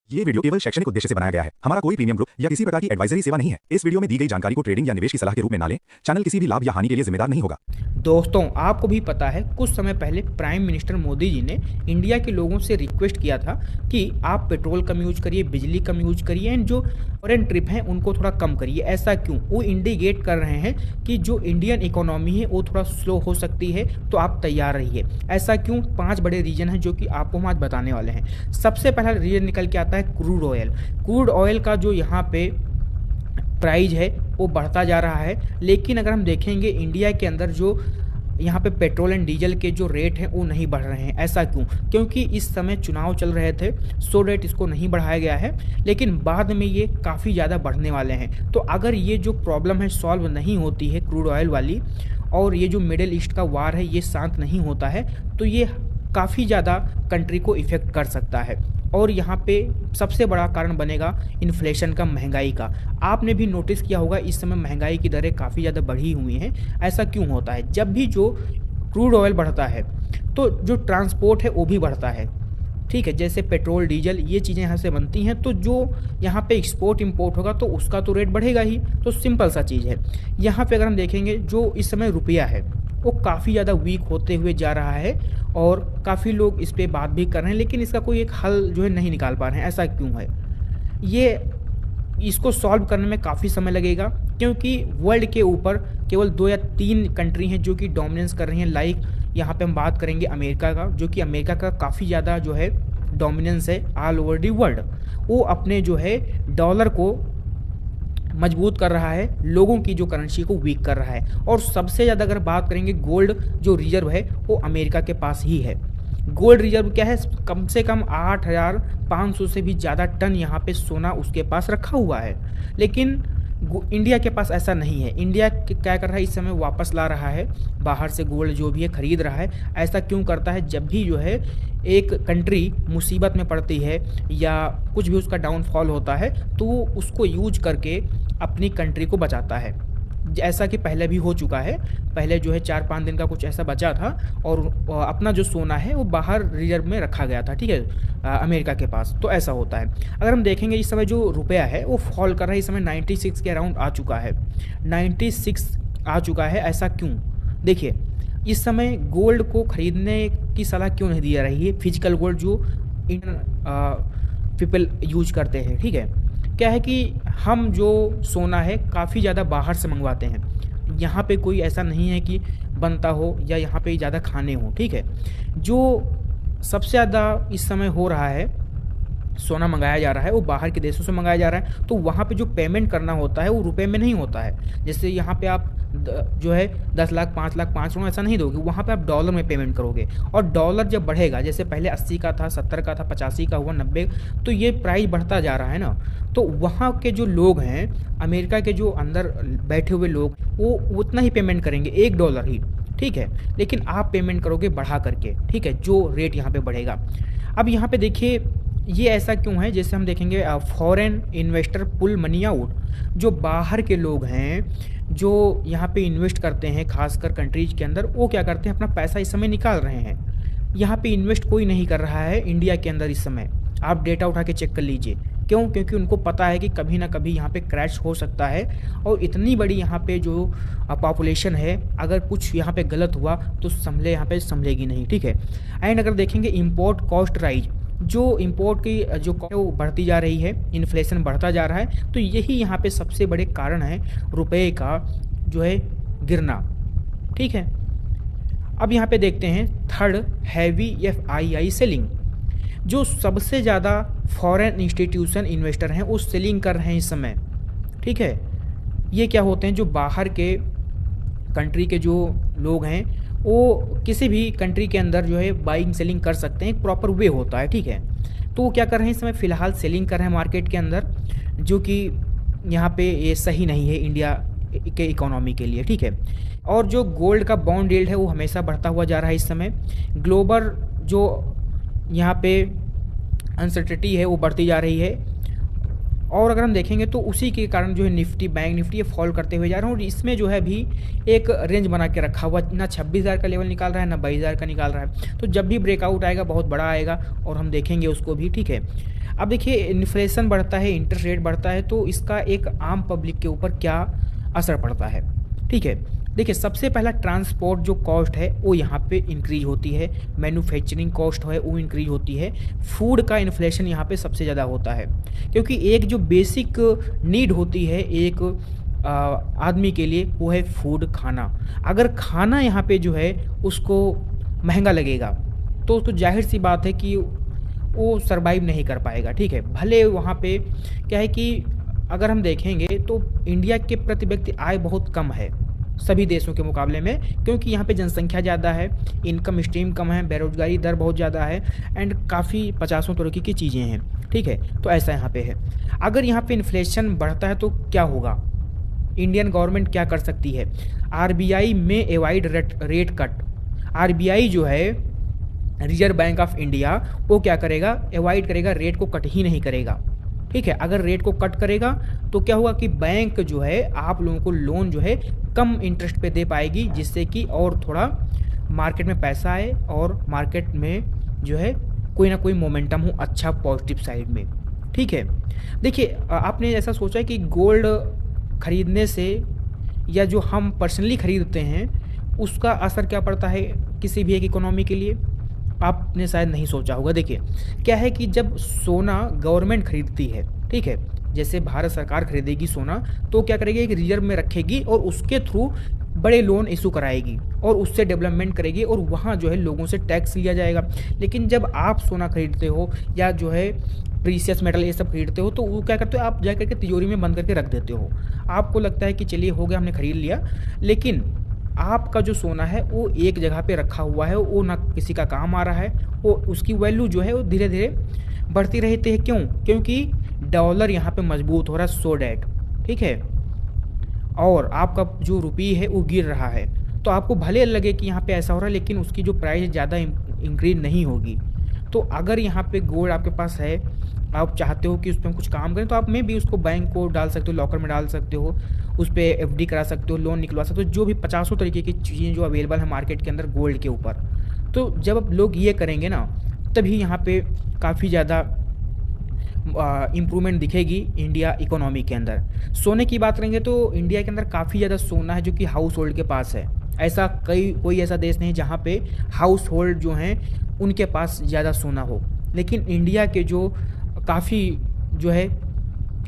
ये वीडियो केवल शैक्षणिक उद्देश्य से बनाया गया है। हमारा कोई प्रीमियम ग्रुप या किसी प्रकार की एडवाइजरी सेवा नहीं है। इस वीडियो में दी गई जानकारी को ट्रेडिंग या निवेश की सलाह के रूप में ना लें। चैनल किसी भी लाभ या हानि के लिए जिम्मेदार नहीं होगा। दोस्तों, आपको भी पता है कुछ समय पहले प्राइम मिनिस्टर मोदी जी ने इंडिया के लोगों से रिक्वेस्ट किया था कि आप पेट्रोल कम यूज करिए, बिजली कम यूज करिए एंड जो फॉरेन ट्रिप हैं उनको थोड़ा कम करिए। ऐसा क्यों? वो इंडिकेट कर रहे हैं कि जो इंडियन इकोनॉमी है वो थोड़ा स्लो हो सकती है, तो आप तैयार रहिए। ऐसा क्यों? 5 बड़े रीजन हैं जो कि आपको हम आज बताने वाले हैं। सबसे पहला रीजन निकल के आता है क्रूड ऑयल। क्रूड ऑयल का जो यहाँ पे प्राइस है वो बढ़ता जा रहा है, लेकिन अगर हम देखेंगे इंडिया के अंदर जो यहाँ पे पेट्रोल एंड डीजल के जो रेट हैं वो नहीं बढ़ रहे हैं। ऐसा क्यों? क्योंकि इस समय चुनाव चल रहे थे, सो रेट इसको नहीं बढ़ाया गया है, लेकिन बाद में ये काफ़ी ज़्यादा बढ़ने वाले हैं। तो अगर ये जो प्रॉब्लम है सॉल्व नहीं होती है क्रूड ऑयल वाली, और ये जो मिडिल ईस्ट का वार है ये शांत नहीं होता है, तो ये काफ़ी ज़्यादा कंट्री को इफ़ेक्ट कर सकता है। और यहाँ पे सबसे बड़ा कारण बनेगा इन्फ्लेशन का, महंगाई का। आपने भी नोटिस किया होगा इस समय महंगाई की दरें काफ़ी ज़्यादा बढ़ी हुई हैं। ऐसा क्यों होता है? जब भी जो क्रूड ऑयल बढ़ता है तो जो ट्रांसपोर्ट है वो भी बढ़ता है। ठीक है, जैसे पेट्रोल डीजल ये चीज़ें यहाँ से बनती हैं, तो जो यहाँ पे एक्सपोर्ट इंपोर्ट होगा तो उसका तो रेट बढ़ेगा ही। तो सिंपल सा चीज़ है। यहाँ पे अगर हम देखेंगे जो इस समय रुपया है वो काफ़ी ज़्यादा वीक होते हुए जा रहा है, और काफ़ी लोग इस पे बात भी कर रहे हैं, लेकिन इसका कोई एक हल जो है नहीं निकाल पा रहे हैं। ऐसा क्यों है? ये इसको सॉल्व करने में काफ़ी समय लगेगा, क्योंकि वर्ल्ड के ऊपर केवल 2 या 3 कंट्री हैं जो कि डोमिनेंस कर रही हैं। लाइक यहाँ पे हम बात करेंगे अमेरिका का, जो कि अमेरिका का काफ़ी ज़्यादा जो है डोमिनेंस है ऑल ओवर दी वर्ल्ड। वो अपने जो है डॉलर को मजबूत कर रहा है, लोगों की जो करेंसी को वीक कर रहा है। और सबसे ज़्यादा अगर बात करेंगे गोल्ड जो रिजर्व है वो अमेरिका के पास ही है। गोल्ड रिजर्व क्या है? कम से कम 8,500 से भी ज़्यादा टन यहाँ पे सोना उसके पास रखा हुआ है। लेकिन इंडिया के पास ऐसा नहीं है। इंडिया क्या कर रहा है इस समय? वापस ला रहा है बाहर से गोल्ड जो भी है खरीद रहा है। ऐसा क्यों करता है? जब भी जो है एक कंट्री मुसीबत में पड़ती है या कुछ भी उसका डाउनफॉल होता है तो वो उसको यूज करके अपनी कंट्री को बचाता है। ऐसा कि पहले भी हो चुका है। पहले जो है 4-5 दिन का कुछ ऐसा बचा था और अपना जो सोना है वो बाहर रिजर्व में रखा गया था। ठीक है, अमेरिका के पास। तो ऐसा होता है। अगर हम देखेंगे इस समय जो रुपया है वो फॉल कर रहा है। इस समय 96 के अराउंड आ चुका है, 96 आ चुका है। ऐसा क्यों? देखिए, इस समय गोल्ड को खरीदने की सलाह क्यों नहीं दी जा रही है? फिजिकल गोल्ड जो इंडियन पीपल यूज करते हैं। ठीक है, क्या है कि हम जो सोना है काफ़ी ज़्यादा बाहर से मंगवाते हैं। यहाँ पे कोई ऐसा नहीं है कि बनता हो या यहाँ पे ज़्यादा खाने हो। ठीक है, जो सबसे ज़्यादा इस समय हो रहा है सोना मंगाया जा रहा है वो बाहर के देशों से मंगाया जा रहा है। तो वहाँ पे जो पेमेंट करना होता है वो रुपए में नहीं होता है। जैसे यहाँ पे आप जो है 10 लाख 5 लाख 5 करोड़ ऐसा नहीं दोगे, वहाँ पे आप डॉलर में पेमेंट करोगे। और डॉलर जब बढ़ेगा, जैसे पहले 80 का था, 70 का था, 85 का हुआ, 90, तो ये प्राइस बढ़ता जा रहा है ना। तो वहाँ के जो लोग हैं, अमेरिका के जो अंदर बैठे हुए लोग, वो उतना ही पेमेंट करेंगे, $1 ही। ठीक है, लेकिन आप पेमेंट करोगे बढ़ा करके। ठीक है, जो रेट यहाँ पे बढ़ेगा। अब यहाँ पे देखिए ये ऐसा क्यों है? जैसे हम देखेंगे फॉरेन इन्वेस्टर पुल मनी आउट। जो बाहर के लोग हैं जो यहाँ पे इन्वेस्ट करते हैं खासकर कंट्रीज के अंदर, वो क्या करते हैं? अपना पैसा इस समय निकाल रहे हैं। यहाँ पे इन्वेस्ट कोई नहीं कर रहा है इंडिया के अंदर इस समय। आप डेटा उठा के चेक कर लीजिए। क्यों? क्योंकि उनको पता है कि कभी ना कभी यहाँ पे क्रैश हो सकता है, और इतनी बड़ी यहाँ पे जो पॉपुलेशन है, अगर कुछ यहाँ पे गलत हुआ तो यहाँ पे संभलेगी नहीं। ठीक है, एंड अगर देखेंगे इम्पोर्ट कॉस्ट राइज, जो इंपोर्ट की जो वो बढ़ती जा रही है, इन्फ्लेशन बढ़ता जा रहा है, तो यही यहाँ पे सबसे बड़े कारण है रुपए का जो है गिरना। ठीक है, अब यहाँ पे देखते हैं थर्ड, हैवी FII सेलिंग। जो सबसे ज़्यादा फॉरेन इंस्टीट्यूशन इन्वेस्टर हैं वो सेलिंग कर रहे हैं इस समय। ठीक है, ये क्या होते हैं? जो बाहर के कंट्री के जो लोग हैं वो किसी भी कंट्री के अंदर जो है बाइंग सेलिंग कर सकते हैं, एक प्रॉपर वे होता है। ठीक है, तो वो क्या कर रहे हैं इस समय? फ़िलहाल सेलिंग कर रहे हैं मार्केट के अंदर, जो कि यहाँ पे ये सही नहीं है इंडिया के इकोनॉमी के लिए। ठीक है, और जो गोल्ड का बॉन्ड यील्ड है वो हमेशा बढ़ता हुआ जा रहा है इस समय। ग्लोबल जो यहाँ पे अनसर्टेनिटी है वो बढ़ती जा रही है। और अगर हम देखेंगे तो उसी के कारण जो है निफ्टी, बैंक निफ्टी, ये फॉल करते हुए जा रहे हैं। और इसमें जो है अभी एक रेंज बना के रखा हुआ, ना 26,000 का लेवल निकाल रहा है, ना 22,000 का निकाल रहा है। तो जब भी ब्रेकआउट आएगा बहुत बड़ा आएगा और हम देखेंगे उसको भी, ठीक है। अब देखिए, इन्फ्लेशन बढ़ता है, इंटरेस्ट रेट बढ़ता है, तो इसका एक आम पब्लिक के ऊपर क्या असर पड़ता है, ठीक है। देखिए, सबसे पहला ट्रांसपोर्ट जो कॉस्ट है वो यहाँ पे इंक्रीज होती है, मैन्युफैक्चरिंग कॉस्ट है वो इंक्रीज होती है, फूड का इन्फ्लेशन यहाँ पे सबसे ज़्यादा होता है, क्योंकि एक जो बेसिक नीड होती है एक आदमी के लिए, वो है फूड, खाना। अगर खाना यहाँ पे जो है उसको महंगा लगेगा तो जाहिर सी बात है कि वो सरवाइव नहीं कर पाएगा, ठीक है। भले वहाँ पे क्या है कि अगर हम देखेंगे तो इंडिया के प्रति व्यक्ति आय बहुत कम है सभी देशों के मुकाबले में, क्योंकि यहाँ पे जनसंख्या ज़्यादा है, इनकम स्ट्रीम कम है, बेरोजगारी दर बहुत ज़्यादा है, एंड काफ़ी पचासों तरह की चीज़ें हैं, ठीक है। तो ऐसा यहाँ पे है। अगर यहाँ पे इन्फ्लेशन बढ़ता है तो क्या होगा, इंडियन गवर्नमेंट क्या कर सकती है? आरबीआई में एवॉइड रेट कट। आरबीआई जो है, रिजर्व बैंक ऑफ इंडिया, वो क्या करेगा, एवॉइड करेगा, रेट को कट ही नहीं करेगा, ठीक है। अगर रेट को कट करेगा तो क्या होगा कि बैंक जो है आप लोगों को लोन जो है कम इंटरेस्ट पे दे पाएगी, जिससे कि और थोड़ा मार्केट में पैसा आए और मार्केट में जो है कोई ना कोई मोमेंटम हो अच्छा पॉजिटिव साइड में, ठीक है। देखिए, आपने ऐसा सोचा है कि गोल्ड खरीदने से या जो हम पर्सनली खरीदते हैं उसका असर क्या पड़ता है किसी भी एक इकोनॉमी के लिए? आपने शायद नहीं सोचा होगा। देखिए, क्या है कि जब सोना गवर्नमेंट खरीदती है, ठीक है, जैसे भारत सरकार खरीदेगी सोना, तो क्या करेगी, एक रिजर्व में रखेगी और उसके थ्रू बड़े लोन इशू कराएगी और उससे डेवलपमेंट करेगी और वहाँ जो है लोगों से टैक्स लिया जाएगा। लेकिन जब आप सोना खरीदते हो या जो है प्रीशियस मेटल ये सब खरीदते हो, तो वो क्या करते हो, आप जा करके तिजोरी में बंद करके रख देते हो। आपको लगता है कि चलिए हो गया, हमने खरीद लिया, लेकिन आपका जो सोना है वो एक जगह पे रखा हुआ है, वो ना किसी का काम आ रहा है, वो उसकी वैल्यू जो है वो धीरे धीरे बढ़ती रहती है। क्यों? क्योंकि डॉलर यहाँ पे मजबूत हो रहा है, सो डैट, ठीक है, और आपका जो रुपये है वो गिर रहा है। तो आपको भले लगे कि यहाँ पे ऐसा हो रहा है, लेकिन उसकी जो प्राइस ज़्यादा इंक्रीज नहीं होगी। तो अगर यहाँ पे गोल्ड आपके पास है, आप चाहते हो कि उस पर कुछ काम करें, तो आप में भी उसको बैंक को डाल सकते हो, लॉकर में डाल सकते हो, उस पर एफडी करा सकते हो, लोन निकलवा सकते हो, जो भी पचासों तरीके की चीज़ें जो अवेलेबल है मार्केट के अंदर गोल्ड के ऊपर। तो जब अब लोग ये करेंगे ना, तभी यहाँ पे काफ़ी ज़्यादा इम्प्रूवमेंट दिखेगी इंडिया इकोनॉमी के अंदर। सोने की बात करेंगे तो इंडिया के अंदर काफ़ी ज़्यादा सोना है जो कि हाउस होल्ड के पास है। ऐसा कोई ऐसा देश नहीं जहाँ पे हाउस होल्ड जो हैं उनके पास ज़्यादा सोना हो। लेकिन इंडिया के जो काफ़ी जो है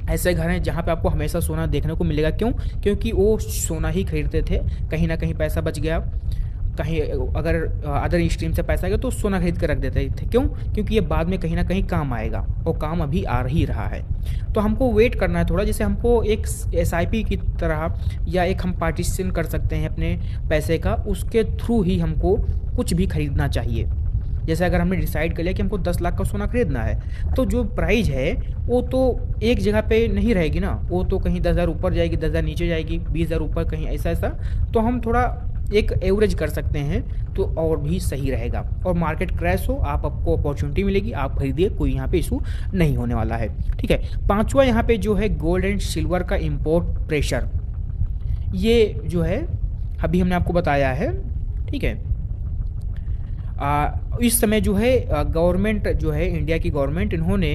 ऐसे घर हैं जहाँ पे आपको हमेशा सोना देखने को मिलेगा। क्यों? क्योंकि वो सोना ही खरीदते थे, कहीं ना कहीं पैसा बच गया, कहीं अगर अदर स्ट्रीम से पैसा आएगा तो सोना खरीद कर रख देते थे। क्यों? क्योंकि ये बाद में कहीं ना कहीं काम आएगा, और काम अभी आ ही रहा है। तो हमको वेट करना है थोड़ा, जैसे हमको एक SIP की तरह या एक हम पार्टीशन कर सकते हैं अपने पैसे का, उसके थ्रू ही हमको कुछ भी खरीदना चाहिए। जैसे अगर हमने डिसाइड कर लिया कि हमको 10 लाख का सोना खरीदना है, तो जो प्राइस है वो तो एक जगह पे नहीं रहेगी ना, वो तो कहीं 10,000 ऊपर जाएगी, 10,000 नीचे जाएगी, 20,000 ऊपर, कहीं ऐसा। तो हम थोड़ा एक एवरेज कर सकते हैं तो और भी सही रहेगा। और मार्केट क्रैश हो, आपको अपॉर्चुनिटी मिलेगी, आप खरीदिए, कोई यहाँ पे इशू नहीं होने वाला है, ठीक है। पांचवा यहाँ पे जो है गोल्ड एंड सिल्वर का इम्पोर्ट प्रेशर, ये जो है अभी हमने आपको बताया है, ठीक है। इस समय जो है गवर्नमेंट जो है, इंडिया की गवर्नमेंट, इन्होंने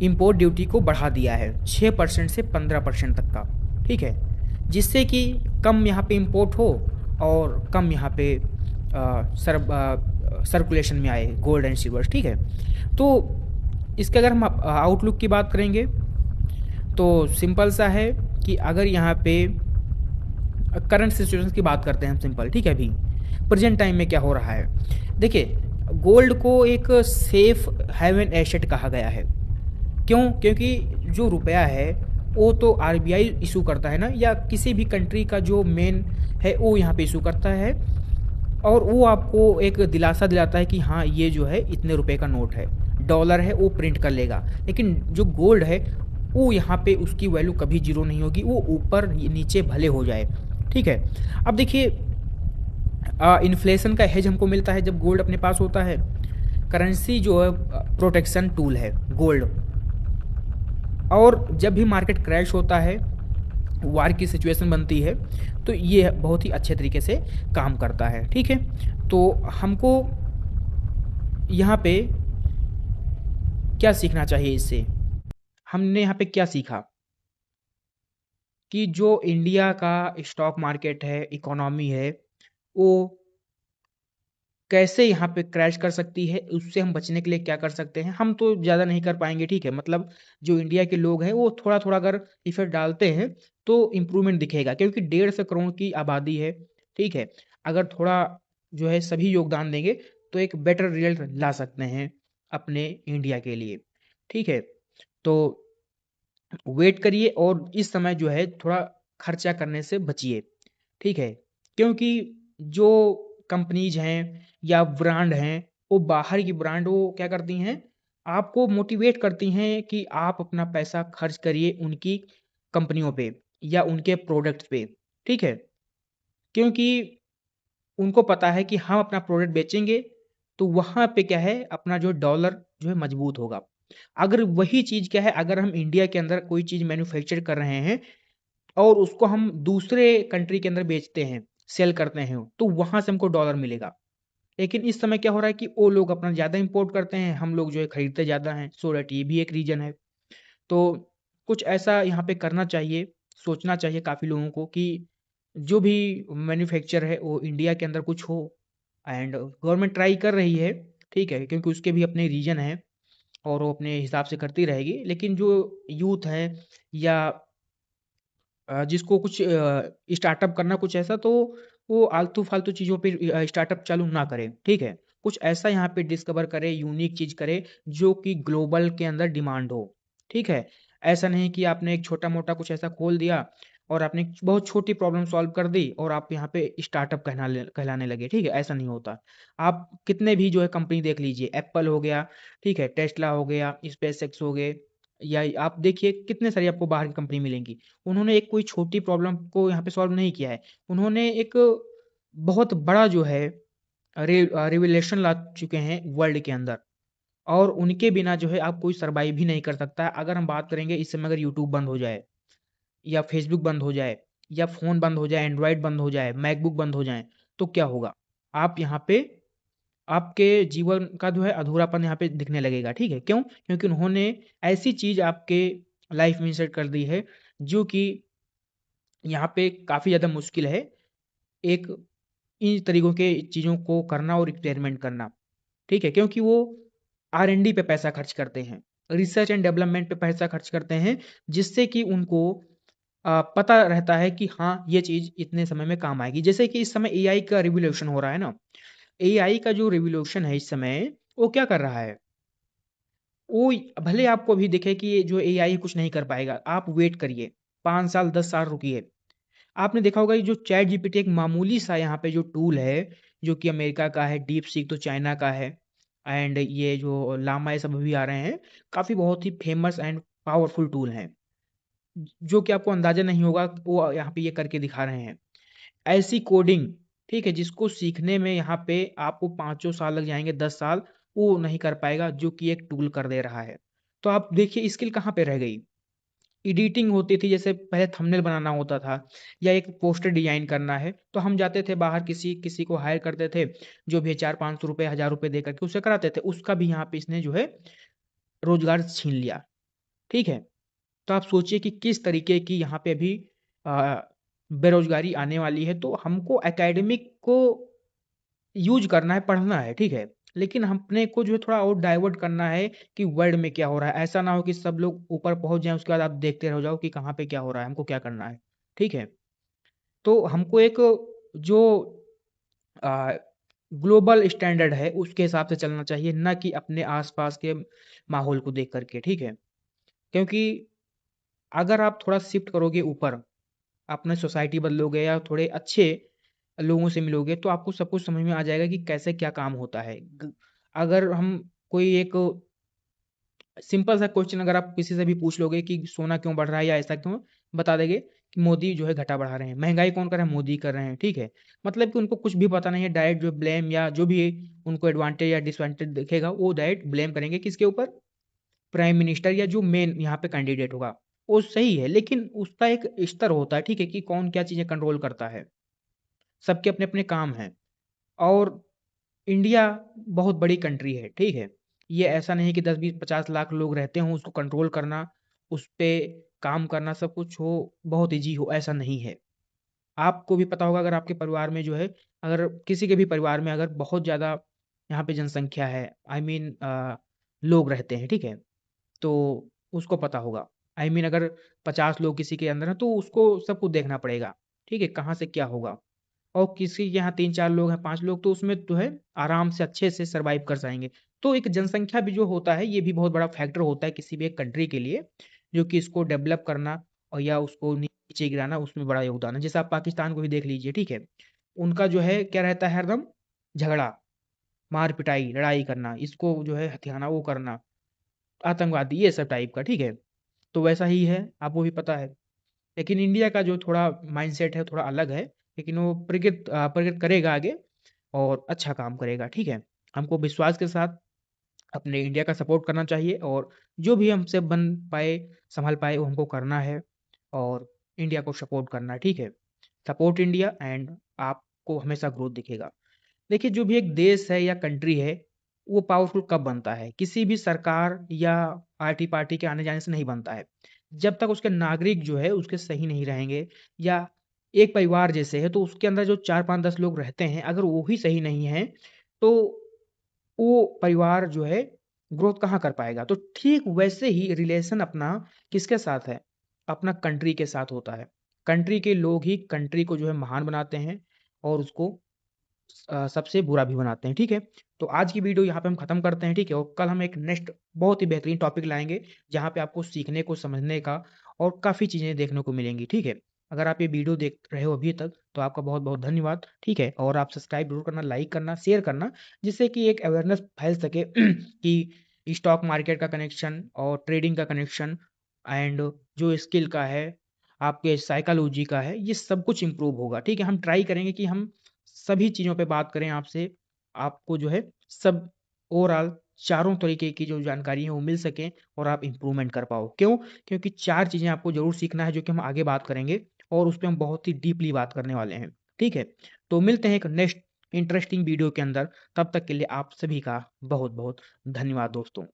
इंपोर्ट ड्यूटी को बढ़ा दिया है 6% से 15% तक का, ठीक है, जिससे कि कम यहाँ पे इंपोर्ट हो और कम यहाँ पे सर्कुलेशन में आए गोल्ड एंड सिल्वर, ठीक है। तो इसके अगर हम आउटलुक की बात करेंगे तो सिंपल सा है कि अगर यहाँ पे करंट सिचुएशन की बात करते हैं हम, सिंपल, ठीक है। अभी प्रेजेंट टाइम में क्या हो रहा है, देखिए, गोल्ड को एक सेफ हेवन एसेट कहा गया है। क्यों? क्योंकि जो रुपया है वो तो आरबीआई इशू करता है ना, या किसी भी कंट्री का जो मेन है वो यहाँ पे इशू करता है, और वो आपको एक दिलासा दिलाता है कि हाँ ये जो है इतने रुपए का नोट है, डॉलर है, वो प्रिंट कर लेगा। लेकिन जो गोल्ड है वो यहाँ पे उसकी वैल्यू कभी जीरो नहीं होगी, वो ऊपर नीचे भले हो जाए, ठीक है। अब देखिए, इन्फ्लेशन का हेज हमको मिलता है जब गोल्ड अपने पास होता है। करेंसी जो है प्रोटेक्शन टूल है गोल्ड, और जब भी मार्केट क्रैश होता है, वार की सिचुएशन बनती है, तो ये बहुत ही अच्छे तरीके से काम करता है। ठीक है, तो हमको यहाँ पे क्या सीखना चाहिए इससे? हमने यहाँ पे क्या सीखा कि जो इंडिया का स्टॉक मार्केट है, इकोनॉमी है, वो कैसे यहाँ पे क्रैश कर सकती है, उससे हम बचने के लिए क्या कर सकते हैं। हम तो ज़्यादा नहीं कर पाएंगे, ठीक है, मतलब जो इंडिया के लोग हैं वो थोड़ा थोड़ा अगर इफर्ट डालते हैं तो इम्प्रूवमेंट दिखेगा, क्योंकि 150 करोड़ की आबादी है। ठीक है, अगर थोड़ा जो है सभी योगदान देंगे तो एक बेटर रिजल्ट ला सकते हैं अपने इंडिया के लिए। ठीक है, तो वेट करिए और इस समय जो है थोड़ा खर्चा करने से बचिए। ठीक है, क्योंकि जो कंपनीज हैं या ब्रांड हैं, वो बाहर की ब्रांड वो क्या करती हैं, आपको मोटिवेट करती हैं कि आप अपना पैसा खर्च करिए उनकी कंपनियों पे या उनके प्रोडक्ट्स पे। ठीक है, क्योंकि उनको पता है कि हम अपना प्रोडक्ट बेचेंगे तो वहाँ पे क्या है, अपना जो डॉलर जो है मजबूत होगा। अगर वही चीज़ क्या है, अगर हम इंडिया के अंदर कोई चीज़ मैन्युफैक्चर कर रहे हैं और उसको हम दूसरे कंट्री के अंदर बेचते हैं, सेल करते हैं, तो वहाँ से हमको डॉलर मिलेगा। लेकिन इस समय क्या हो रहा है कि वो लोग अपना ज़्यादा इंपोर्ट करते हैं, हम लोग जो है खरीदते ज़्यादा हैं, सो दैट ये भी एक रीज़न है। तो कुछ ऐसा यहाँ पे करना चाहिए, सोचना चाहिए काफ़ी लोगों को कि जो भी मैन्युफैक्चर है वो इंडिया के अंदर कुछ हो। एंड गवर्नमेंट ट्राई कर रही है, ठीक है, क्योंकि उसके भी अपने रीजन हैं और वो अपने हिसाब से करती रहेगी। लेकिन जो यूथ है या जिसको कुछ स्टार्टअप करना कुछ ऐसा, तो वो आलतू फालतू चीज़ों पे स्टार्टअप चालू ना करे। ठीक है, कुछ ऐसा यहाँ पे डिस्कवर करे, यूनिक चीज़ करे जो कि ग्लोबल के अंदर डिमांड हो। ठीक है, ऐसा नहीं कि आपने एक छोटा मोटा कुछ ऐसा खोल दिया और आपने बहुत छोटी प्रॉब्लम सॉल्व कर दी और आप यहाँ पे स्टार्टअप कहलाने लगे। ठीक है, ऐसा नहीं होता। आप कितने भी जो है कंपनी देख लीजिए, एप्पल हो गया, ठीक है, टेस्ला हो गया, स्पेस एक्स हो गए, या आप देखिए कितने सारी आपको बाहर की कंपनी मिलेंगी। उन्होंने एक कोई छोटी प्रॉब्लम को यहाँ पे सॉल्व नहीं किया है, उन्होंने एक बहुत बड़ा जो है रिवलेशन ला चुके हैं वर्ल्ड के अंदर। और उनके बिना जो है आप कोई सर्वाइव भी नहीं कर सकता है। अगर हम बात करेंगे इस समय, अगर यूट्यूब बंद हो जाए या फेसबुक बंद हो जाए या फ़ोन बंद हो जाए, एंड्रॉयड बंद हो जाए, मैकबुक बंद हो जाए, तो क्या होगा? आप यहाँ पे आपके जीवन का जो है अधूरापन यहाँ पे दिखने लगेगा। ठीक है, क्यों? क्योंकि उन्होंने ऐसी चीज़ आपके लाइफ में इंसर्ट कर दी है जो कि यहाँ पे काफ़ी ज़्यादा मुश्किल है, एक इन तरीकों के चीज़ों को करना और एक्सपेरिमेंट करना। ठीक है, क्योंकि वो R&D पे पैसा खर्च करते हैं, रिसर्च एंड डेवलपमेंट पे पैसा खर्च करते हैं, जिससे कि उनको पता रहता है कि हाँ, ये चीज़ इतने समय में काम आएगी। जैसे कि इस समय एआई का रिवॉल्यूशन हो रहा है ना, एआई का जो रिवॉल्यूशन है इस समय, वो क्या कर रहा है? वो भले आपको अभी दिखे कि ये जो एआई कुछ नहीं कर पाएगा, आप वेट करिए, 5 साल, 10 साल रुकिए। आपने देखा होगा ये जो चैट जीपीटी एक मामूली सा यहाँ पे जो टूल है, जो कि अमेरिका का है, डीप सीक तो चाइना का है, एंड ये जो लामा ये सब भी आ रहे हैं, काफ़ी बहुत ही फेमस एंड पावरफुल टूल हैं, जो कि आपको अंदाज़ा नहीं होगा, वो यहाँ पे ये करके दिखा रहे हैं। ऐसी कोडिंग, ठीक है, जिसको सीखने में यहाँ पे आपको पाँचों साल लग जाएँगे, 10 साल, वो नहीं कर पाएगा जो कि एक टूल कर दे रहा है। तो आप देखिए स्किल कहाँ पे रह गई? एडिटिंग होती थी, जैसे पहले थंबनेल बनाना होता था या एक पोस्टर डिज़ाइन करना है, तो हम जाते थे बाहर, किसी किसी को हायर करते थे, जो भी 400-500 रुपए, 1000 रुपए दे करके उससे कराते थे। उसका भी यहाँ पे इसने जो है रोज़गार छीन लिया। ठीक है? तो आप सोचिए कि किस तरीके की यहाँ पे अभी अ, बेरोज़गारी आने वाली है। तो हमको एकेडमिक को यूज़ करना है, पढ़ना है, ठीक है? लेकिन अपने को जो है थोड़ा और डाइवर्ट करना है कि वर्ल्ड में क्या हो रहा है। ऐसा ना हो कि सब लोग ऊपर पहुँच जाएँ, उसके बाद आप देखते रह जाओ कि कहाँ पे क्या हो रहा है, हमको क्या करना है, ठीक है? तो हमको एक जो अ, ग्लोबल स्टैंडर्ड है, उसके हिसाब से चलना चाहिए, ना कि अपने आस-पास के माहौल को देख कर के, ठीक है? क्योंकि अगर आप थोड़ा शिफ्ट करोगे ऊपर, अपने सोसाइटी बदलोगे या थोड़े अच्छे लोगों से मिलोगे, तो आपको सब कुछ समझ में आ जाएगा कि कैसे क्या काम होता है। अगर हम कोई एक सिंपल सा क्वेश्चन अगर आप किसी से भी पूछ लोगे कि सोना क्यों बढ़ रहा है या ऐसा क्यों, बता देंगे कि मोदी जो है घटा बढ़ा रहे हैं। महंगाई कौन कर रहा है? मोदी कर रहे हैं। ठीक है, मतलब कि उनको कुछ भी पता नहीं है, डायरेक्ट जो ब्लेम या जो भी उनको एडवांटेज या डिसएडवांटेज दिखेगा वो डायरेक्ट ब्लेम करेंगे किसके ऊपर? प्राइम मिनिस्टर या जो मेन यहाँ पे कैंडिडेट होगा वो सही है, लेकिन उसका एक स्तर होता है, ठीक है, कि कौन क्या चीज़ें कंट्रोल करता है। सबके अपने अपने काम हैं। और इंडिया बहुत बड़ी कंट्री है, ठीक है। ये ऐसा नहीं कि 10 20 50 लाख लोग रहते हों, उसको कंट्रोल करना, उस पे काम करना सब कुछ हो, बहुत ईजी हो, ऐसा नहीं है। आपको भी पता होगा, अगर आपके परिवार में जो है, अगर किसी के भी परिवार में अगर बहुत ज़्यादा यहाँ पे जनसंख्या है, आई मीन लोग रहते हैं, ठीक है, तो उसको पता होगा। आई मीन अगर 50 लोग किसी के अंदर हैं तो उसको सब कुछ देखना पड़ेगा, ठीक है, कहाँ से क्या होगा। और किसी के यहाँ 3 4 लोग हैं, 5 लोग, तो उसमें जो है आराम से अच्छे से सर्वाइव कर जाएंगे। तो एक जनसंख्या भी जो होता है, ये भी बहुत बड़ा फैक्टर होता है किसी भी एक कंट्री के लिए, जो कि इसको डेवलप करना और या उसको नीचे गिराना, उसमें बड़ा योगदान है। जैसे आप पाकिस्तान को भी देख लीजिए, ठीक है, उनका जो है क्या रहता है, हरदम झगड़ा, मार पिटाई, लड़ाई करना, इसको जो है हथियाना, वो करना, आतंकवादी, ये सब टाइप का, ठीक है। तो वैसा ही है, आपको भी पता है। लेकिन इंडिया का जो थोड़ा माइंडसेट है, थोड़ा अलग है, लेकिन वो प्रगति करेगा आगे और अच्छा काम करेगा, ठीक है। हमको विश्वास के साथ अपने इंडिया का सपोर्ट करना चाहिए, और जो भी हमसे बन पाए, संभल पाए, वो हमको करना है, और इंडिया को सपोर्ट करना है, ठीक है। सपोर्ट इंडिया एंड आपको हमेशा ग्रोथ दिखेगा। देखिए, जो भी एक देश है या कंट्री है, वो पावरफुल कब बनता है? किसी भी सरकार या पार्टी पार्टी के आने जाने से नहीं बनता है। जब तक उसके नागरिक जो है उसके सही नहीं रहेंगे, या एक परिवार जैसे है तो उसके अंदर जो 4 5 10 लोग रहते हैं, अगर वो ही सही नहीं है, तो वो परिवार जो है ग्रोथ कहाँ कर पाएगा। तो ठीक वैसे ही रिलेशन अपना किसके साथ है? अपना कंट्री के साथ होता है। कंट्री के लोग ही कंट्री को जो है महान बनाते हैं, और उसको सबसे बुरा भी बनाते हैं, ठीक है। तो आज की वीडियो यहाँ पे हम खत्म करते हैं, ठीक है, और कल हम एक नेक्स्ट बहुत ही बेहतरीन टॉपिक लाएंगे, जहाँ पे आपको सीखने को, समझने का और काफ़ी चीज़ें देखने को मिलेंगी, ठीक है। अगर आप ये वीडियो देख रहे हो अभी तक, तो आपका बहुत बहुत धन्यवाद, ठीक है। और आप सब्सक्राइब जरूर करना, लाइक करना, शेयर करना, जिससे कि एक अवेयरनेस फैल सके कि स्टॉक मार्केट का कनेक्शन और ट्रेडिंग का कनेक्शन, एंड जो स्किल का है, आपके साइकोलॉजी का है, ये सब कुछ इम्प्रूव होगा, ठीक है। हम ट्राई करेंगे कि हम सभी चीज़ों पे बात करें आपसे, आपको जो है सब ओवरऑल चारों तरीके की जो जानकारी है वो मिल सकें, और आप इम्प्रूवमेंट कर पाओ। क्यों? क्योंकि 4 चीज़ें आपको ज़रूर सीखना है, जो कि हम आगे बात करेंगे, और उस पे हम बहुत ही डीपली बात करने वाले हैं, ठीक है। तो मिलते हैं एक नेक्स्ट इंटरेस्टिंग वीडियो के अंदर। तब तक के लिए आप सभी का बहुत बहुत धन्यवाद दोस्तों।